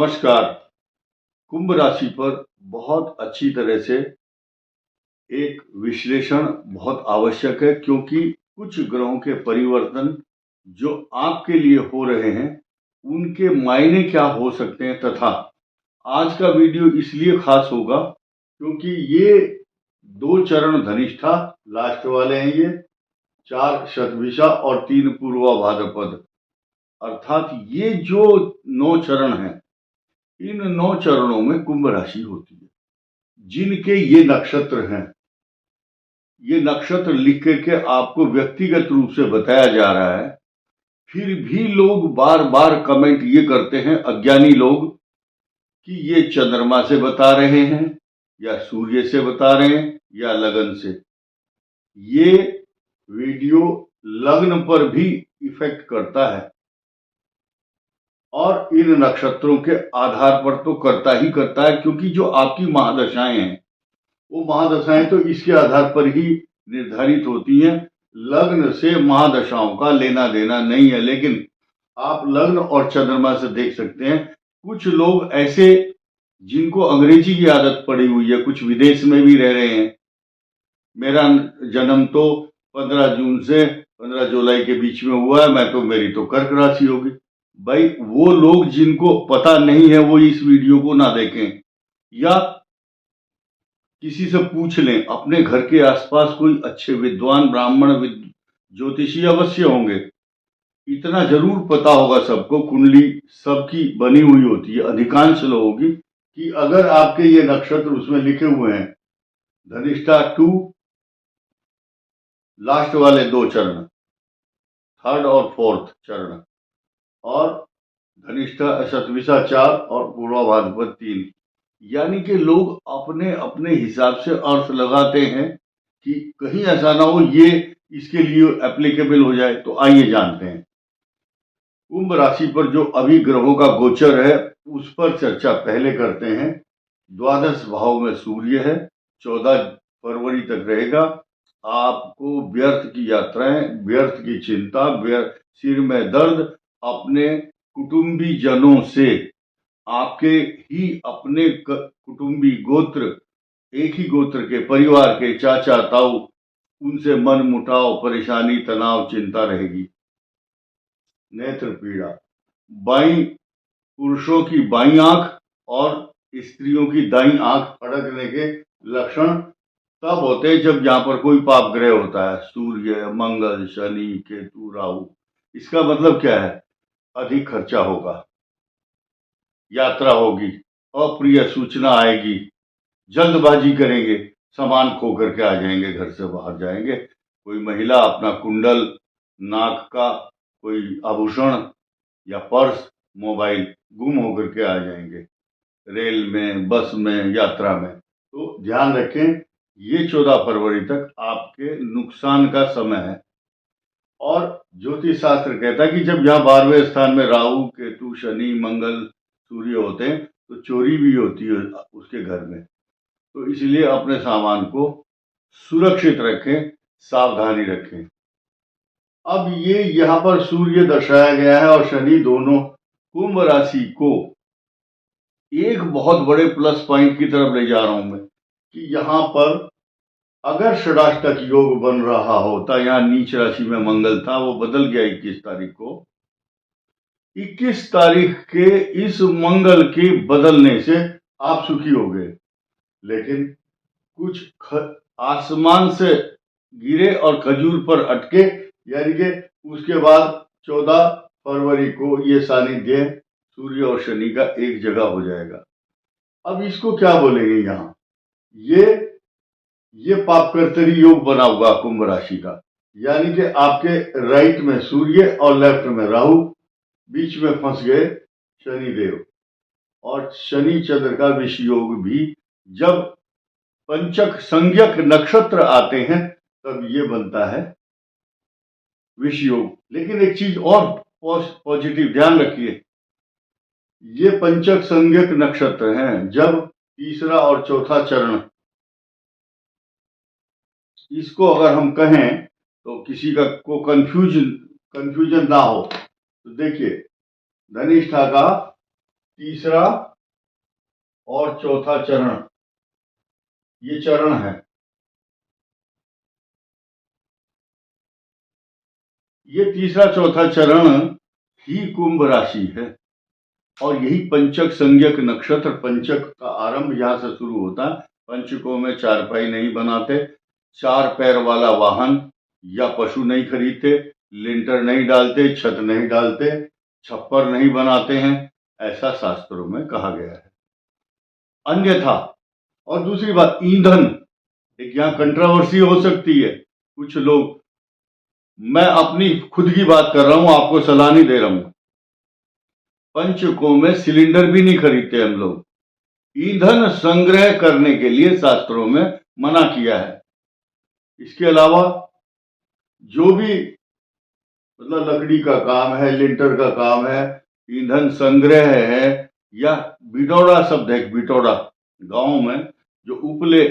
नमस्कार। कुंभ राशि पर बहुत अच्छी तरह से एक विश्लेषण बहुत आवश्यक है, क्योंकि कुछ ग्रहों के परिवर्तन जो आपके लिए हो रहे हैं उनके मायने क्या हो सकते हैं, तथा आज का वीडियो इसलिए खास होगा क्योंकि ये 2 चरण धनिष्ठा लास्ट वाले हैं, ये 4 शतभिषा और 3 पूर्वा भाद्रपद, अर्थात ये जो 9 चरण हैं, इन 9 चरणों में कुंभ राशि होती है। जिनके ये नक्षत्र हैं, ये नक्षत्र लिख करके आपको व्यक्तिगत रूप से बताया जा रहा है, फिर भी लोग बार बार कमेंट ये करते हैं, अज्ञानी लोग, कि ये चंद्रमा से बता रहे हैं या सूर्य से बता रहे हैं या लगन से। ये वीडियो लग्न पर भी इफेक्ट करता है और इन नक्षत्रों के आधार पर तो करता ही करता है, क्योंकि जो आपकी महादशाएं हैं वो महादशाएं तो इसके आधार पर ही निर्धारित होती हैं। लग्न से महादशाओं का लेना देना नहीं है, लेकिन आप लग्न और चंद्रमा से देख सकते हैं। कुछ लोग ऐसे जिनको अंग्रेजी की आदत पड़ी हुई है, कुछ विदेश में भी रह रहे हैं। मेरा जन्म तो 15 जून से 15 जुलाई के बीच में हुआ है, मैं तो मेरी तो कर्क राशि होगी। भाई, वो लोग जिनको पता नहीं है वो इस वीडियो को ना देखें, या किसी से पूछ लें। अपने घर के आसपास कोई अच्छे विद्वान ब्राह्मण ज्योतिषी अवश्य होंगे। इतना जरूर पता होगा सबको, कुंडली सबकी बनी हुई होती है अधिकांश लोगों की, कि अगर आपके ये नक्षत्र उसमें लिखे हुए हैं, धनिष्ठा 2 लास्ट वाले 2 चरण, 3rd और 4th चरण, और धनिष्ठा शतभिषा 4 और पूर्वा भाद्रपद 3, यानी कि लोग अपने अपने हिसाब से अर्थ लगाते हैं कि कहीं ऐसा ना हो ये इसके लिए एप्लीकेबल हो जाए। तो आइए जानते हैं कुंभ राशि पर जो अभी ग्रहों का गोचर है उस पर चर्चा पहले करते हैं। द्वादश भाव में सूर्य है, 14 फरवरी तक रहेगा। आपको व्यर्थ की यात्राएं, व्यर्थ की चिंता, सिर में दर्द, अपने कुटुंबी जनों से, आपके ही अपने कुटुंबी गोत्र, एक ही गोत्र के परिवार के चाचा ताऊ, उनसे मन मुटाव, परेशानी, तनाव, चिंता रहेगी। नेत्र पीड़ा, पुरुषों की बाईं आंख और स्त्रियों की दाईं आंख फड़कने के लक्षण तब होते हैं जब यहाँ पर कोई पाप ग्रह होता है, सूर्य, मंगल, शनि, केतु, राहु। इसका मतलब क्या है? अधिक खर्चा होगा, यात्रा होगी, अप्रिय सूचना आएगी, जल्दबाजी करेंगे, सामान खो करके आ जाएंगे, घर से बाहर जाएंगे। कोई महिला अपना कुंडल, नाक का कोई आभूषण या पर्स, मोबाइल गुम होकर के आ जाएंगे, रेल में, बस में, यात्रा में। तो ध्यान रखें, ये 14 फरवरी तक आपके नुकसान का समय है। और ज्योतिष शास्त्र कहता है कि जब यहाँ 12वें स्थान में राहु, केतु, शनि, मंगल, सूर्य होते हैं तो चोरी भी होती है उसके घर में। तो इसलिए अपने सामान को सुरक्षित रखें, सावधानी रखें। अब ये यहाँ पर सूर्य दर्शाया गया है और शनि, दोनों कुंभ राशि को एक बहुत बड़े प्लस पॉइंट की तरफ ले जा रहा हूं मैं, कि यहाँ पर अगर षडाष्टक योग बन रहा होता, यहाँ नीच राशि में मंगल था, वो बदल गया 21 तारीख को। 21 तारीख के इस मंगल के बदलने से आप सुखी हो गए, लेकिन कुछ आसमान से गिरे और खजूर पर अटके, यानी कि उसके बाद 14 फरवरी को ये सानिध्य सूर्य और शनि का एक जगह हो जाएगा। अब इसको क्या बोलेंगे यहाँ? ये पाप कर्तरी योग बना हुआ कुंभ राशि का, यानी कि आपके राइट में सूर्य और लेफ्ट में राहु, बीच में फंस गए शनिदेव। और शनि चंद्र का विष योग भी जब पंचक संज्ञक नक्षत्र आते हैं तब ये बनता है विष योग। लेकिन एक चीज और पॉजिटिव ध्यान रखिए, ये पंचक संज्ञक नक्षत्र हैं। जब तीसरा और चौथा चरण, इसको अगर हम कहें तो किसी का को कंफ्यूजन ना हो, तो देखिए धनिष्ठा का तीसरा और चौथा चरण, ये चरण है। ये तीसरा चौथा चरण ही कुंभ राशि है और यही पंचक संज्ञक नक्षत्र, पंचक का आरंभ यहां से शुरू होता है। पंचकों में चारपाई नहीं बनाते, 4 पैर वाला वाहन या पशु नहीं खरीदते, लिंटर नहीं डालते, छत नहीं डालते, छप्पर नहीं बनाते हैं, ऐसा शास्त्रों में कहा गया है। अन्यथा, और दूसरी बात, ईंधन, एक यहाँ कंट्रोवर्सी हो सकती है। कुछ लोग, मैं अपनी खुद की बात कर रहा हूं, आपको सलाह नहीं दे रहा हूं, पंचकों में सिलेंडर भी नहीं खरीदते हम लोग। ईंधन संग्रह करने के लिए शास्त्रों में मना किया है। इसके अलावा जो भी मतलब लकड़ी का काम है, लिंटर का काम है, ईंधन संग्रह है, या बिटौड़ा शब्द है, बिटौड़ा, गांव में जो उपले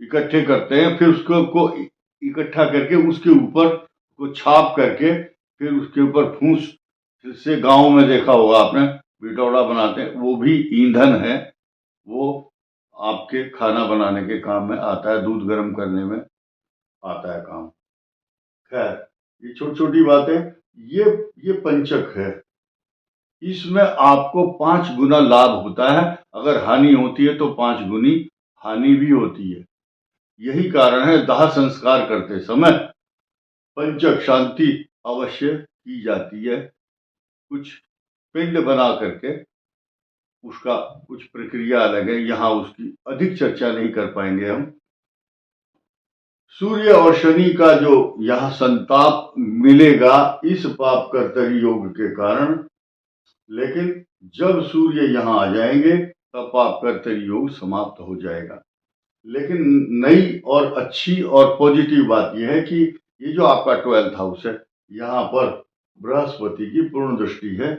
इकट्ठे करते हैं, फिर उसको इकट्ठा करके उसके ऊपर को छाप करके फिर उसके ऊपर फूस से, गांव में देखा होगा आपने, बिटौड़ा बनाते हैं, वो भी ईंधन है। वो आपके खाना बनाने के काम में आता है, दूध गर्म करने में आता है काम। खैर, ये छोटी छोटी बातें, ये पंचक है। इसमें आपको 5 गुना लाभ होता है। अगर हानि होती है तो 5 गुनी हानि भी होती है। यही कारण है दाह संस्कार करते समय पंचक शांति अवश्य की जाती है। कुछ पिंड बना करके, उसका कुछ प्रक्रिया अलग है, यहां उसकी अधिक चर्चा नहीं कर पाएंगे हम। सूर्य और शनि का जो यहां संताप मिलेगा इस पाप कर्तरी योग के कारण, लेकिन जब सूर्य यहां आ जाएंगे तब पाप कर्तरी योग समाप्त हो जाएगा। लेकिन नई और अच्छी और पॉजिटिव बात यह है कि ये जो आपका 12th हाउस है, यहाँ पर बृहस्पति की पूर्ण दृष्टि है,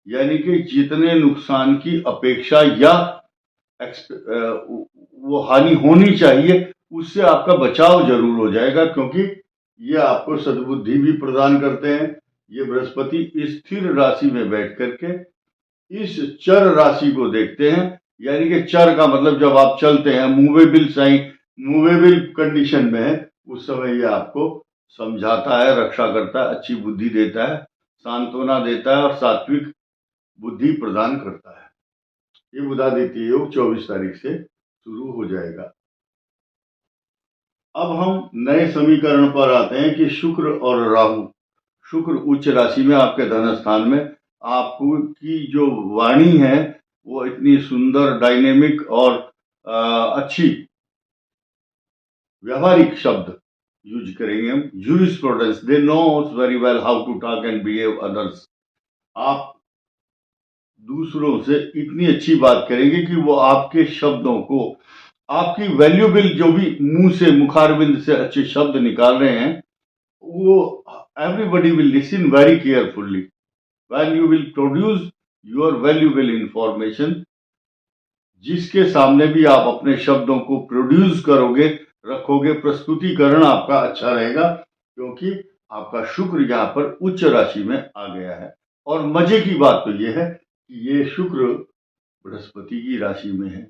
यानी कि जितने नुकसान की अपेक्षा या वो हानि होनी चाहिए उससे आपका बचाव जरूर हो जाएगा, क्योंकि ये आपको सद्बुद्धि भी प्रदान करते हैं। ये बृहस्पति स्थिर राशि में बैठ करके इस चर राशि को देखते हैं, यानी कि चर का मतलब जब आप चलते हैं, मूवेबल साइन, मूवेबल कंडीशन में है, उस समय ये आपको समझाता है, रक्षा करता है, अच्छी बुद्धि देता है, सांत्वना देता है और सात्विक बुद्धि प्रदान करता है। ये बुधादित्य योग 24 तारीख से शुरू हो जाएगा। अब हम नए समीकरण पर आते हैं कि शुक्र और राहु। शुक्र उच्च राशि में आपके धन स्थान में, आपको की जो वाणी है वो इतनी सुंदर, डायनेमिक और अच्छी व्यवहारिक शब्द यूज करेंगे हम। Jurisprudence, they knows very well how to talk and behave others. आप दूसरों से इतनी अच्छी बात करेंगे कि वो आपके शब्दों को, आपकी वैल्यूबल जो भी मुंह से, मुखारबिंद से अच्छे शब्द निकाल रहे हैं, वो everybody will listen very carefully when you will produce your valuable information। जिसके सामने भी आप अपने शब्दों को प्रोड्यूस करोगे, रखोगे, प्रस्तुतिकरण आपका अच्छा रहेगा, क्योंकि आपका शुक्र यहाँ पर उच्च राशि में आ गया है। और मजे की बात तो ये है कि ये शुक्र बृहस्पति की राशि में है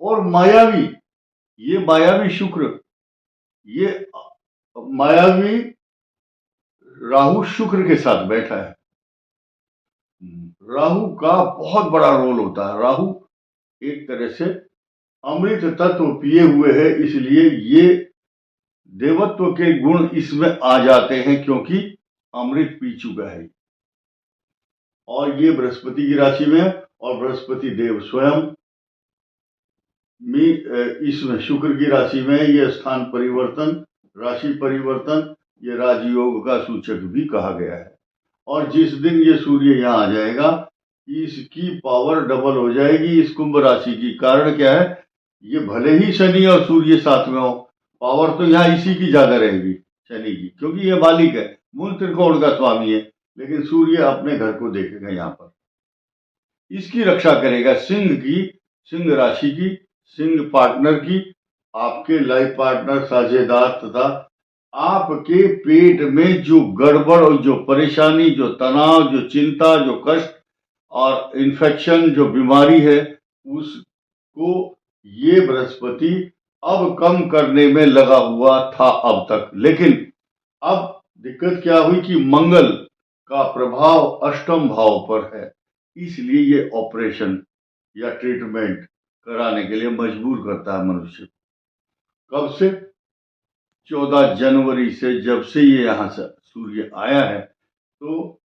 और मायावी, ये मायावी शुक्र, ये मायावी राहु शुक्र के साथ बैठा है। राहु का बहुत बड़ा रोल होता है। राहु एक तरह से अमृत तत्व पिए हुए है, इसलिए ये देवत्व के गुण इसमें आ जाते हैं, क्योंकि अमृत पी चुका है। और ये बृहस्पति की राशि में, और बृहस्पति देव स्वयं में इसमें शुक्र की राशि में, ये स्थान परिवर्तन, राशि परिवर्तन, ये राजयोग का सूचक भी कहा गया है। और जिस दिन ये सूर्य यहाँ आ जाएगा, इसकी पावर डबल हो जाएगी इस कुंभ राशि की। कारण क्या है, ये भले ही शनि और सूर्य साथ में हो, पावर तो यहाँ इसी की ज्यादा रहेगी, शनि की, क्योंकि ये मालिक है, मूल त्रिकोण का स्वामी है। लेकिन सूर्य अपने घर को देखेगा, यहाँ पर इसकी रक्षा करेगा, सिंह की, सिंह राशि की, सिंह पार्टनर की, आपके लाइफ पार्टनर, साझेदार तथा आपके पेट में जो गड़बड़ और जो परेशानी, जो तनाव, जो चिंता, जो कष्ट और इन्फेक्शन जो बीमारी है उसको ये बृहस्पति अब कम करने में लगा हुआ था अब तक। लेकिन अब दिक्कत क्या हुई कि मंगल का प्रभाव अष्टम भाव पर है, इसलिए ये ऑपरेशन या ट्रीटमेंट कराने के लिए मजबूर करता है मनुष्य। कब से? 14 जनवरी से, जब से ये यहां से सूर्य आया है। तो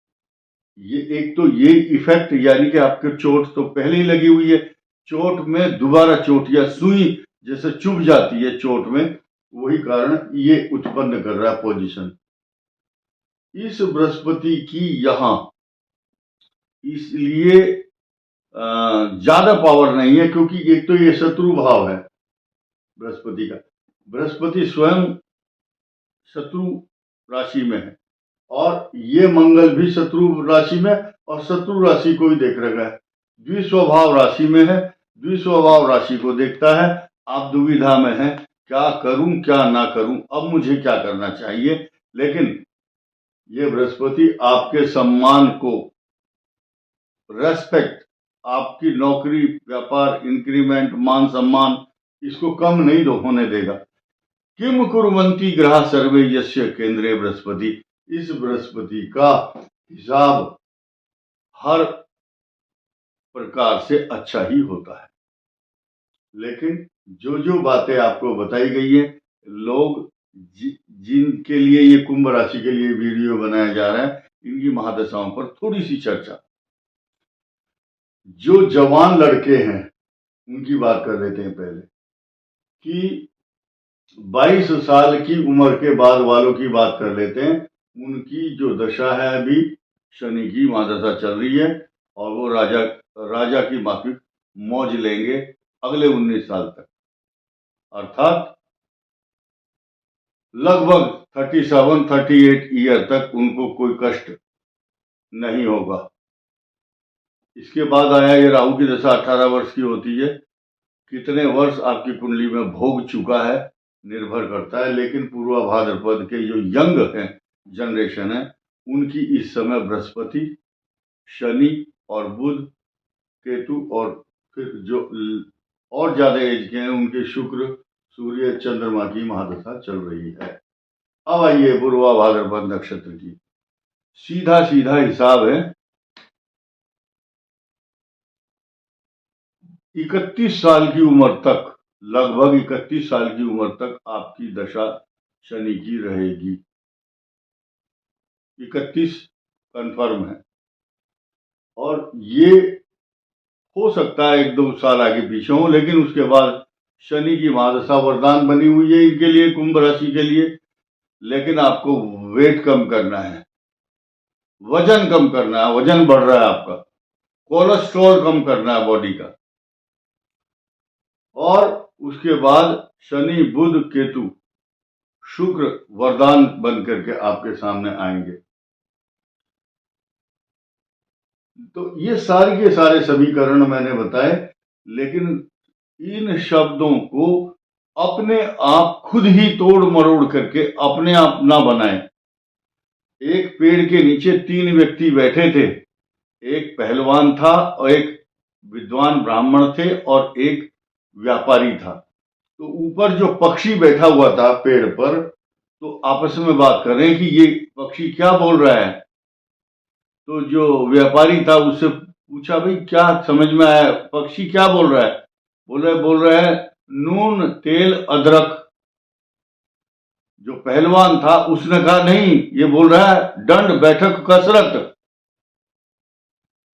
ये एक तो ये इफेक्ट, यानी कि आपके चोट तो पहले ही लगी हुई है, चोट में दोबारा चोट या सुई जैसे चुभ जाती है चोट में, वही कारण ये उत्पन्न कर रहा है पोजीशन इस बृहस्पति की यहां। इसलिए ज्यादा पावर नहीं है, क्योंकि एक तो ये शत्रु भाव है बृहस्पति का। बृहस्पति स्वयं शत्रु राशि में है और ये मंगल भी शत्रु राशि में, और शत्रु राशि को ही देख रखा है। द्विस्वभाव राशि में है, द्विस्वभाव राशि को देखता है। आप दुविधा में हैं, क्या करूं क्या ना करूं, अब मुझे क्या करना चाहिए। लेकिन ये बृहस्पति आपके सम्मान को, रेस्पेक्ट, आपकी नौकरी, व्यापार, इंक्रीमेंट, मान सम्मान, इसको कम नहीं होने देगा। किम कुर्वन्ति ग्रह सर्वे यस्य केंद्रे बृहस्पति। इस बृहस्पति का हिसाब हर प्रकार से अच्छा ही होता है। लेकिन जो जो बातें आपको बताई गई है, लोग जिनके लिए ये कुंभ राशि के लिए वीडियो बनाया जा रहा है, इनकी महादशाओं पर थोड़ी सी चर्चा। जो जवान लड़के हैं उनकी बात कर लेते हैं पहले, कि 22 साल की उम्र के बाद वालों की बात कर लेते हैं। उनकी जो दशा है अभी, शनि की महादशा चल रही है, और वो राजा की माफिक मौज लेंगे अगले 19 साल तक, अर्थात लगभग 37-38 ईयर तक उनको कोई कष्ट नहीं होगा। इसके बाद आया ये राहु की दशा 18 वर्ष की होती है। कितने वर्ष आपकी कुंडली में भोग चुका है निर्भर करता है। लेकिन पूर्वा भाद्रपद के जो यंग हैं, जनरेशन है, उनकी इस समय बृहस्पति, शनि और बुध, केतु, और फिर जो और ज्यादा एज के हैं उनके शुक्र, सूर्य, चंद्रमा की महादशा चल रही है। अब आइए पूर्वा भाद्रपद नक्षत्र की। सीधा सीधा हिसाब है, 31 साल की उम्र तक, लगभग 31 साल की उम्र तक आपकी दशा शनि की रहेगी। 31 कंफर्म है, और ये हो सकता है 1-2 साल आगे पीछे हो, लेकिन उसके बाद शनि की महादशा वरदान बनी हुई है इनके लिए, कुंभ राशि के लिए। लेकिन आपको वेट कम करना है, वजन कम करना है, वजन बढ़ रहा है आपका, कोलेस्ट्रॉल कम करना है बॉडी का। और उसके बाद शनि, बुध, केतु, शुक्र वरदान बन करके आपके सामने आएंगे। तो ये सारे के सारे समीकरण मैंने बताए, लेकिन इन शब्दों को अपने आप खुद ही तोड़ मरोड़ करके अपने आप ना बनाएं। एक पेड़ के नीचे 3 व्यक्ति बैठे थे, एक पहलवान था और एक विद्वान ब्राह्मण थे और एक व्यापारी था। तो ऊपर जो पक्षी बैठा हुआ था पेड़ पर, तो आपस में बात कर रहे हैं कि ये पक्षी क्या बोल रहा है। तो जो व्यापारी था उससे पूछा, भाई क्या समझ में आया, पक्षी क्या बोल रहा है? बोल रहा है नून तेल अदरक। जो पहलवान था उसने कहा नहीं, ये बोल रहा है दंड बैठक कसरत।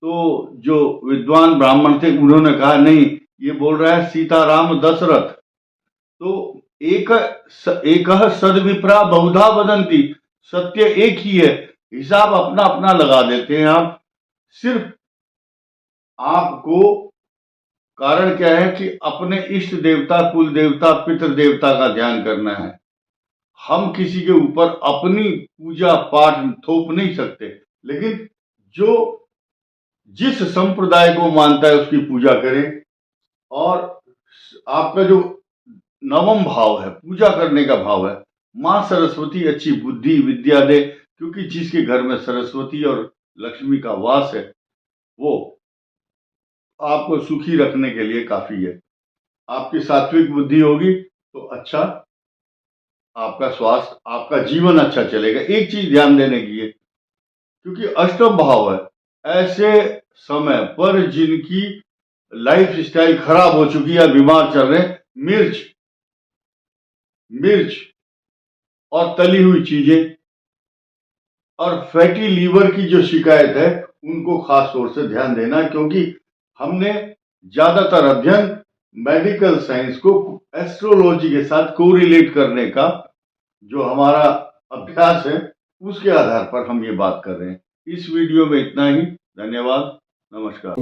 तो जो विद्वान ब्राह्मण थे उन्होंने कहा नहीं, ये बोल रहा है सीताराम दशरथ। तो एक सद्विप्रा बहुधा वदंती, सत्य एक ही है, हिसाब अपना अपना लगा देते हैं आप। सिर्फ आपको कारण क्या है कि अपने इष्ट देवता, कुल देवता, पितृ देवता का ध्यान करना है। हम किसी के ऊपर अपनी पूजा पाठ थोप नहीं सकते, लेकिन जो जिस संप्रदाय को मानता है उसकी पूजा करें। और आपका जो नवम भाव है, पूजा करने का भाव है, मां सरस्वती अच्छी बुद्धि विद्या दे, क्योंकि जिसके घर में सरस्वती और लक्ष्मी का वास है वो आपको सुखी रखने के लिए काफी है। आपकी सात्विक बुद्धि होगी तो अच्छा आपका स्वास्थ्य, आपका जीवन अच्छा चलेगा। एक चीज ध्यान देने की है, क्योंकि अष्टम भाव है, ऐसे समय पर जिनकी लाइफ स्टाइल खराब हो चुकी है, बीमार चल रहे हैं, मिर्च मिर्च और तली हुई चीजें और फैटी लीवर की जो शिकायत है उनको खास तौर से ध्यान देना, क्योंकि हमने ज्यादातर अध्ययन मेडिकल साइंस को एस्ट्रोलॉजी के साथ कोरिलेट करने का जो हमारा अभ्यास है उसके आधार पर हम ये बात कर रहे हैं। इस वीडियो में इतना ही। धन्यवाद। नमस्कार।